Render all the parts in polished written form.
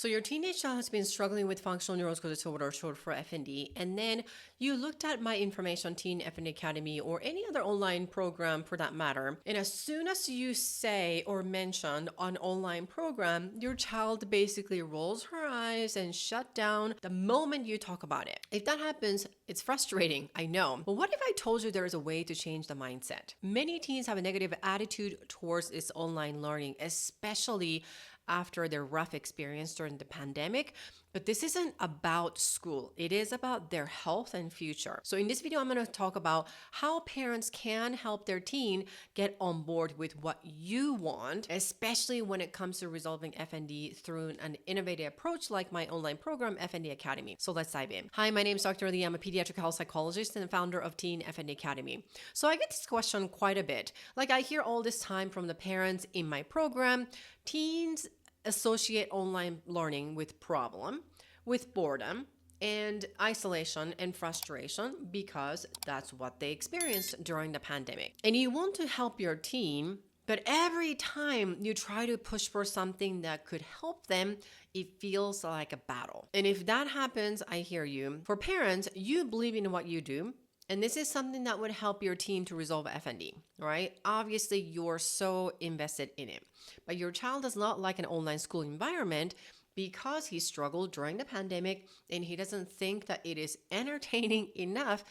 So your teenage child has been struggling with functional neurological disorder, short for FND, and then you looked at my information on Teen FND Academy or any other online program for that matter, and as soon as you say or mention an online program, your child basically rolls her eyes and shut down the moment you talk about it. If that happens, it's frustrating, I know. But what if I told you there is a way to change the mindset? Many teens have a negative attitude towards this online learning, especially after their rough experience during the pandemic. But this isn't about school. It is about their health and future. So in this video, I'm going to talk about how parents can help their teen get on board with what you want, especially when it comes to resolving FND through an innovative approach like my online program, FND Academy. So let's dive in. Hi, my name is Dr. Lee. I'm a pediatric health psychologist and founder of Teen FND Academy. So I get this question quite a bit. Like I hear all this time from the parents in my program. Teens associate online learning with problem, with boredom, and isolation and frustration because that's what they experienced during the pandemic. And you want to help your teen, but every time you try to push for something that could help them, it feels like a battle. And if that happens, I hear you. For parents, you believe in what you do. And this is something that would help your teen to resolve FND, right? Obviously, you're so invested in it. But your child does not like an online school environment because he struggled during the pandemic and he doesn't think that it is entertaining enough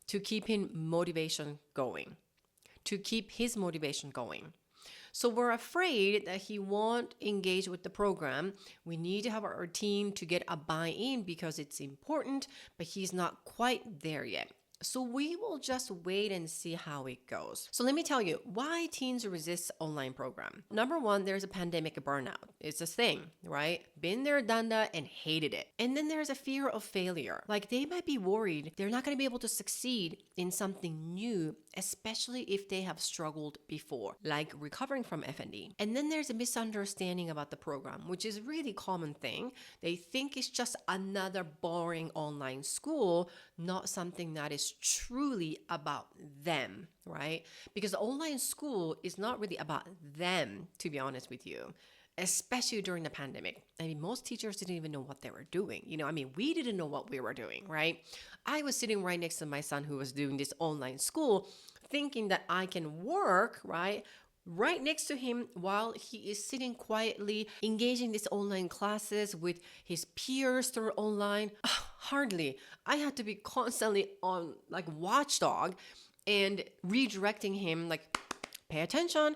to keep his motivation going. So we're afraid that he won't engage with the program. We need to have our teen to get a buy-in because it's important, but he's not quite there yet. So we will just wait and see how it goes. So let me tell you why teens resist online program. Number one, there's a pandemic burnout. It's a thing, right? Been there, done that, and hated it. And then there's a fear of failure. Like they might be worried they're not going to be able to succeed in something new, especially if they have struggled before, like recovering from FND. And then there's a misunderstanding about the program, which is a really common thing. They think it's just another boring online school, not something that is truly about them, right? Because online school is not really about them, to be honest with you, especially during the pandemic. I mean, most teachers didn't even know what they were doing. We didn't know what we were doing, right? I was sitting right next to my son who was doing this online school, thinking that I can work, right next to him while he is sitting quietly engaging these online classes with his peers through online. Hardly. I had to be constantly on like watchdog and redirecting him like, pay attention.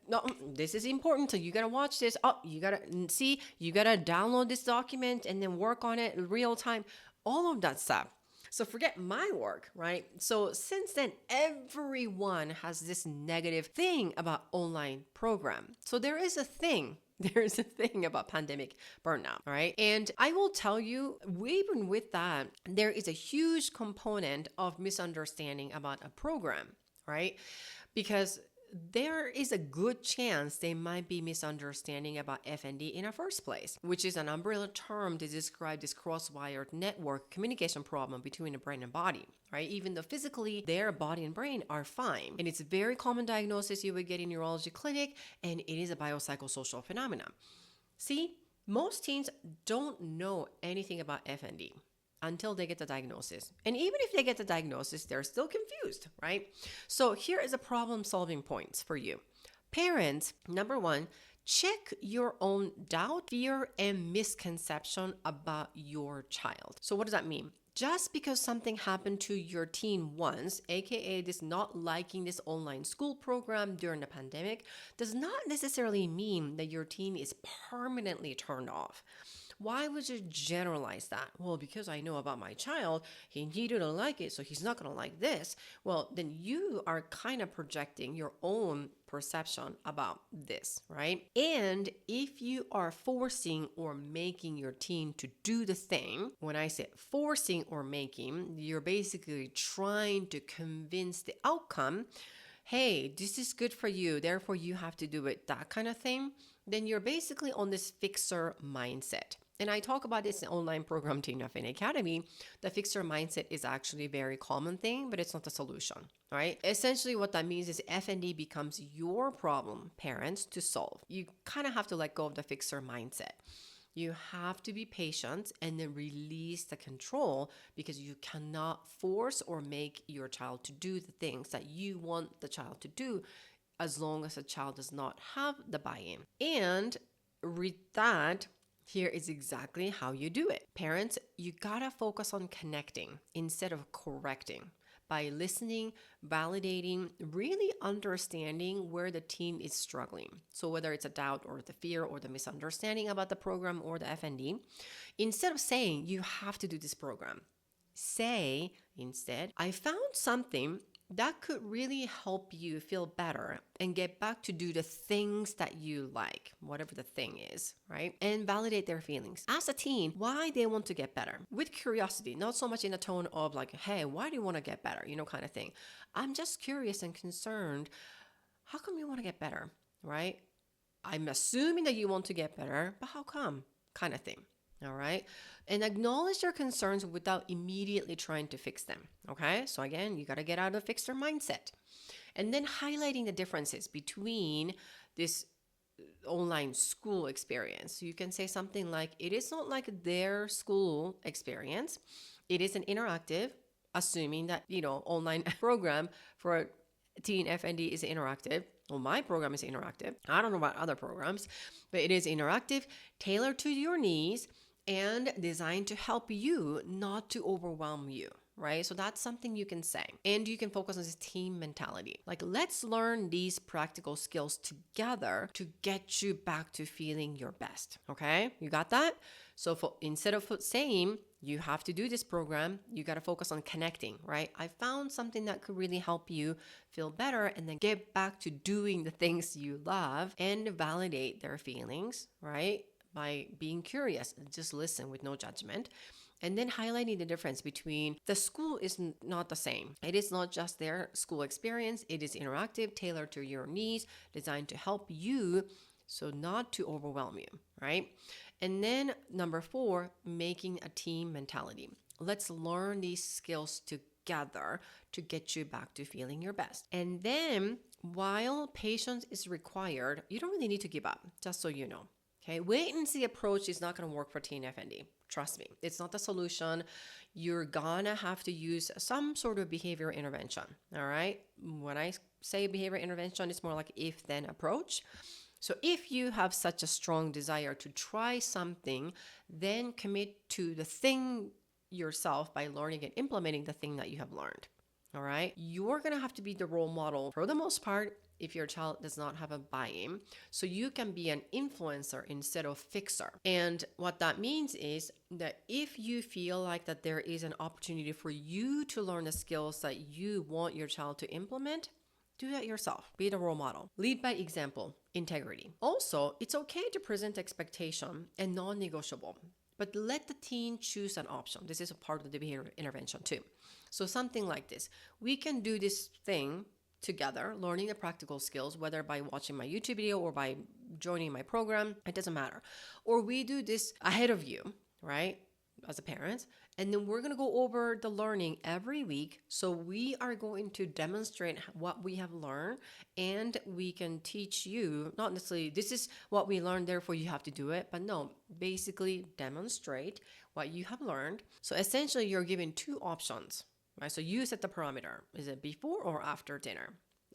No, this is important. So you gotta watch this. Oh, you gotta download this document and then work on it in real time. All of that stuff. So forget my work, right? So since then, everyone has this negative thing about online program. So there is a thing about pandemic burnout, right? And I will tell you, even with that, there is a huge component of misunderstanding about a program, right? Because there is a good chance they might be misunderstanding about FND in the first place, which is an umbrella term to describe this cross-wired network communication problem between the brain and body, right? Even though physically their body and brain are fine. And it's a very common diagnosis you would get in neurology clinic, and it is a biopsychosocial phenomenon. See, most teens don't know anything about FND until they get the diagnosis. And even if they get the diagnosis, they're still confused, right? So here is a problem-solving points for you. Parents, number one, check your own doubt, fear, and misconception about your child. So what does that mean? Just because something happened to your teen once, aka this not liking this online school program during the pandemic, does not necessarily mean that your teen is permanently turned off. Why would you generalize that? Well, because I know about my child, he needed to like it, so he's not going to like this. Well, then you are kind of projecting your own perception about this, right? And if you are forcing or making your teen to do the thing, when I say forcing or making, you're basically trying to convince the outcome, hey, this is good for you, therefore you have to do it, that kind of thing, then you're basically on this fixer mindset. And I talk about this in online program Teen FND Academy. The fixer mindset is actually a very common thing, but it's not the solution, right? Essentially what that means is FND becomes your problem, parents, to solve. You kind of have to let go of the fixer mindset. You have to be patient and then release the control, because you cannot force or make your child to do the things that you want the child to do, as long as the child does not have the buy-in. And with that, here is exactly how you do it. Parents, you gotta focus on connecting instead of correcting, by listening, validating, really understanding where the teen is struggling. So whether it's a doubt or the fear or the misunderstanding about the program or the FND, instead of saying you have to do this program, say instead, I found something that could really help you feel better and get back to do the things that you like, whatever the thing is, right? And validate their feelings. Ask a teen why they want to get better, with curiosity, not so much in a tone of like, hey, why do you want to get better? Kind of thing. I'm just curious and concerned. How come you want to get better, right? I'm assuming that you want to get better, but how come? Kind of thing. All right. And acknowledge their concerns without immediately trying to fix them. Okay. So again, you got to get out of the fixer mindset. And then highlighting the differences between this online school experience. So you can say something like, it is not like their school experience. It is an interactive, assuming that, online program for teen FND is interactive. Well, my program is interactive. I don't know about other programs, but it is interactive, tailored to your needs, and designed to help you, not to overwhelm you, right? So that's something you can say. And you can focus on this team mentality. Like, let's learn these practical skills together to get you back to feeling your best. Okay? You got that? So instead of saying, you have to do this program, you got to focus on connecting, right? I found something that could really help you feel better, and then get back to doing the things you love and validate their feelings, right? By being curious, just listen with no judgment. And then highlighting the difference between the school is not the same. It is not just their school experience. It is interactive, tailored to your needs, designed to help you, so not to overwhelm you, right? And then number 4, making a team mentality. Let's learn these skills together to get you back to feeling your best. And then, while patience is required, you don't really need to give up, just so you know. Okay, wait and see approach is not going to work for teen FND. Trust me, it's not the solution. You're gonna have to use some sort of behavior intervention. All right. When I say behavior intervention, it's more like if-then approach. So if you have such a strong desire to try something, then commit to the thing yourself by learning and implementing the thing that you have learned. All right. You're going to have to be the role model for the most part if your child does not have a buy-in. So you can be an influencer instead of fixer. And what that means is that if you feel like that there is an opportunity for you to learn the skills that you want your child to implement, do that yourself. Be the role model. Lead by example. Integrity. Also, it's okay to present expectation and non-negotiable, but let the teen choose an option. This is a part of the behavior intervention too. So something like this. We can do this thing together, learning the practical skills, whether by watching my YouTube video or by joining my program, it doesn't matter. Or we do this ahead of you, right? As a parent, and then we're going to go over the learning every week. So we are going to demonstrate what we have learned, and we can teach you, not necessarily this is what we learned, therefore you have to do it, but no, basically demonstrate what you have learned. So essentially you're given 2 options, right? So you set the parameter. Is it before or after dinner?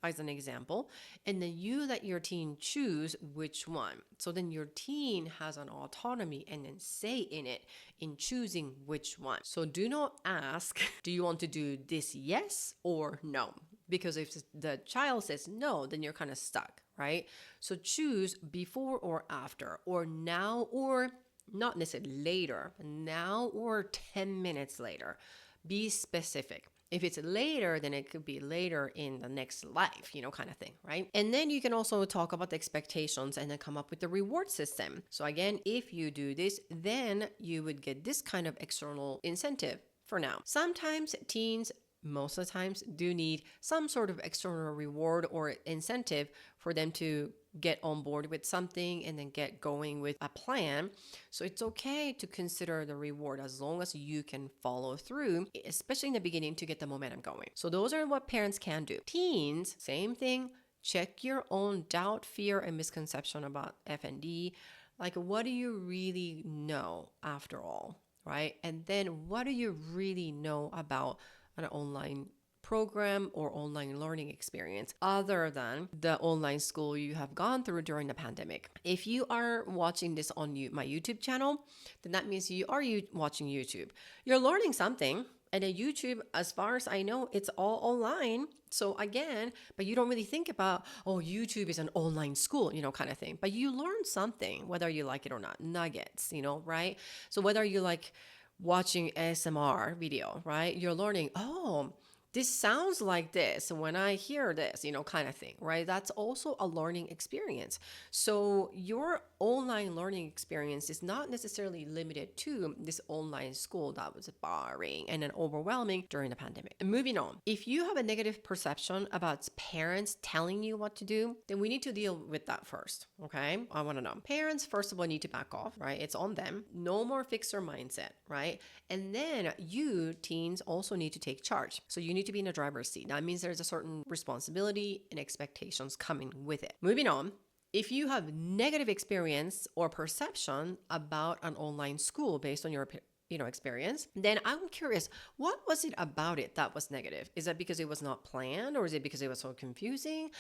As an example, and then you let your teen choose which one. So then your teen has an autonomy and then say in it in choosing which one. So do not ask, do you want to do this yes or no? Because if the child says no, then you're kind of stuck, right? So choose before or after, or now or not necessarily later, now or 10 minutes later. Be specific. If it's later, then it could be later in the next life, kind of thing, right? And then you can also talk about the expectations and then come up with the reward system. So again, if you do this, then you would get this kind of external incentive for now. Sometimes teens, most of the times, do need some sort of external reward or incentive for them to get on board with something and then get going with a plan. So it's okay to consider the reward as long as you can follow through, especially in the beginning, to get the momentum going. So those are what parents can do. Teens, same thing. Check your own doubt, fear, and misconception about FND. Like, what do you really know after all, right? And then what do you really know about an online program or online learning experience other than the online school you have gone through during the pandemic? If you are watching this on my YouTube channel, then that means you are watching YouTube. You're learning something. And then YouTube, as far as I know, it's all online. So again, but you don't really think about, oh, YouTube is an online school, kind of thing. But you learn something, whether you like it or not, nuggets, right? So whether you like watching ASMR video, right? You're learning, oh, this sounds like this when I hear this, kind of thing, right? That's also a learning experience. So your online learning experience is not necessarily limited to this online school that was boring and then overwhelming during the pandemic. And moving on, if you have a negative perception about parents telling you what to do, then we need to deal with that first, okay? I want to know. Parents, first of all, need to back off, right? It's on them. No more fixer mindset, right? And then you, teens, also need to take charge. So you need to be in the driver's seat. That means there's a certain responsibility and expectations coming with it. Moving on. If you have negative experience or perception about an online school based on your experience, then I'm curious, what was it about it that was negative? Is that because it was not planned, or is it because it was so confusing?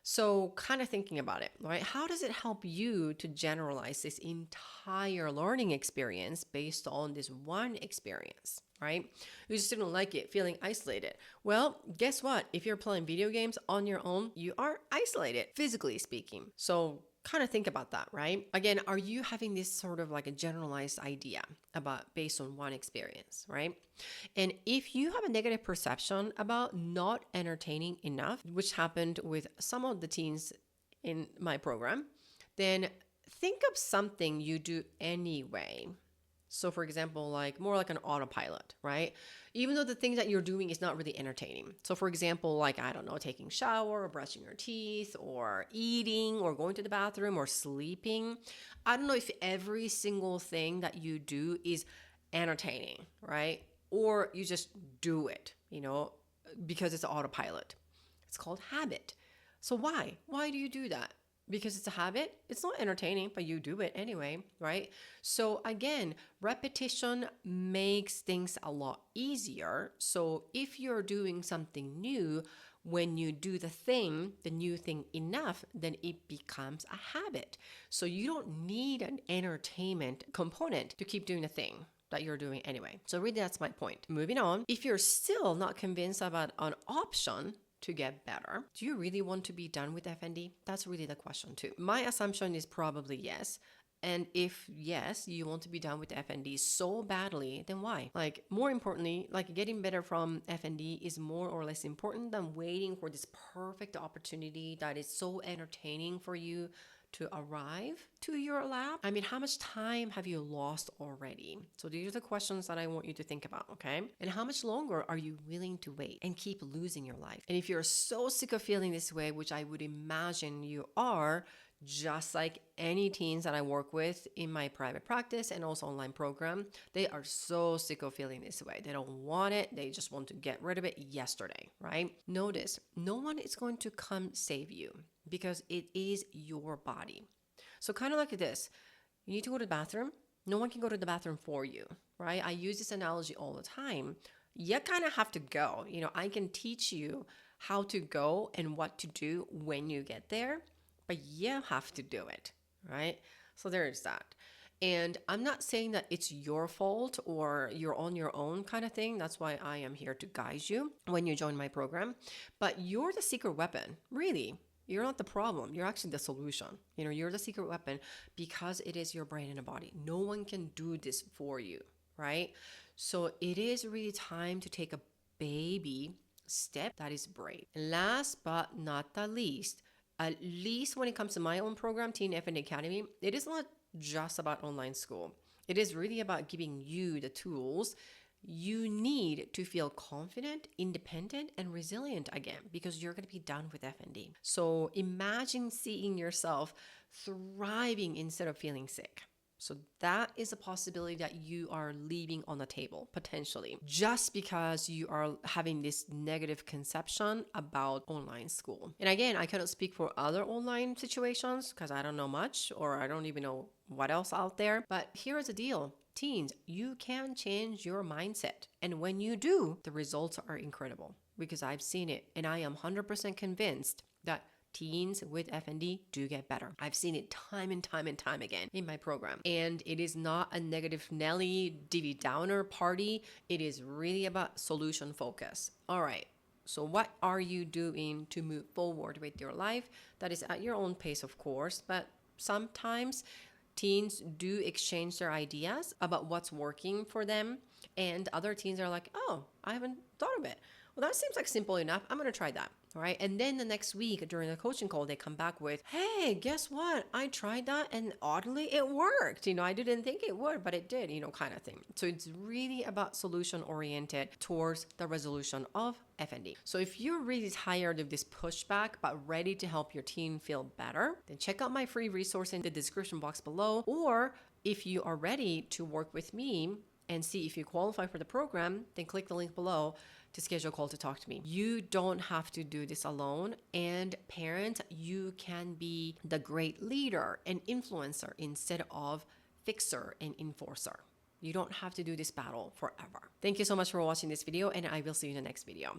So kind of thinking about it, right? How does it help you to generalize this entire learning experience based on this one experience, right? You just didn't like it, feeling isolated. Well, guess what? If you're playing video games on your own, you are isolated, physically speaking. So kind of think about that, right? Again, are you having this sort of like a generalized idea about based on one experience, right? And if you have a negative perception about not entertaining enough, which happened with some of the teens in my program, then think of something you do anyway. So for example, like more like an autopilot, right? Even though the thing that you're doing is not really entertaining. So for example, like, I don't know, taking a shower or brushing your teeth or eating or going to the bathroom or sleeping. I don't know if every single thing that you do is entertaining, right? Or you just do it, because it's autopilot. It's called habit. So why? Why do you do that? Because it's a habit. It's not entertaining, but you do it anyway, right? So again, repetition makes things a lot easier. So if you're doing something new, when you do the new thing enough, then it becomes a habit. So you don't need an entertainment component to keep doing the thing that you're doing anyway. So really, that's my point. Moving on, if you're still not convinced about an option to get better, do you really want to be done with FND? That's really the question too. My assumption is probably yes. And if yes, you want to be done with FND so badly, then why? Like, more importantly, like, getting better from FND is more or less important than waiting for this perfect opportunity that is so entertaining for you to arrive to your lab. I mean, how much time have you lost already? So these are the questions that I want you to think about, okay? And how much longer are you willing to wait and keep losing your life? And if you're so sick of feeling this way, which I would imagine you are, just like any teens that I work with in my private practice and also online program, they are so sick of feeling this way. They don't want it. They just want to get rid of it yesterday, right? Notice, no one is going to come save you because it is your body. So kind of like this, you need to go to the bathroom. No one can go to the bathroom for you, right? I use this analogy all the time. You kind of have to go. I can teach you how to go and what to do when you get there, but you have to do it, right? So there's that. And I'm not saying that it's your fault or you're on your own kind of thing. That's why I am here to guide you when you join my program. But you're the secret weapon, really. You're not the problem. You're actually the solution. You're the secret weapon because it is your brain and a body. No one can do this for you, right? So it is really time to take a baby step that is brave. Last but not the least, at least when it comes to my own program, Teen FND Academy, it is not just about online school. It is really about giving you the tools you need to feel confident, independent, and resilient again, because you're going to be done with FND. So imagine seeing yourself thriving instead of feeling sick. So that is a possibility that you are leaving on the table potentially, just because you are having this negative conception about online school. And again, I cannot speak for other online situations because I don't know much, or I don't even know what else out there. But here is the deal. Teens, you can change your mindset. And when you do, the results are incredible, because I've seen it and I am 100% convinced that teens with FND do get better. I've seen it time and time and time again in my program. And it is not a negative Nelly Divi Downer party. It is really about solution focus. All right. So what are you doing to move forward with your life? That is at your own pace, of course, but sometimes teens do exchange their ideas about what's working for them, and other teens are like, oh, I haven't thought of it. Well, that seems like simple enough. I'm going to try that. All right. And then the next week during the coaching call, they come back with, hey, guess what? I tried that and oddly it worked. I didn't think it would, but it did, kind of thing. So it's really about solution oriented towards the resolution of FND. So if you're really tired of this pushback, but ready to help your teen feel better, then check out my free resource in the description box below. Or if you are ready to work with me and see if you qualify for the program, then click the link below to schedule a call to talk to me. You don't have to do this alone. And parents, you can be the great leader and influencer instead of fixer and enforcer. You don't have to do this battle forever. Thank you so much for watching this video, and I will see you in the next video.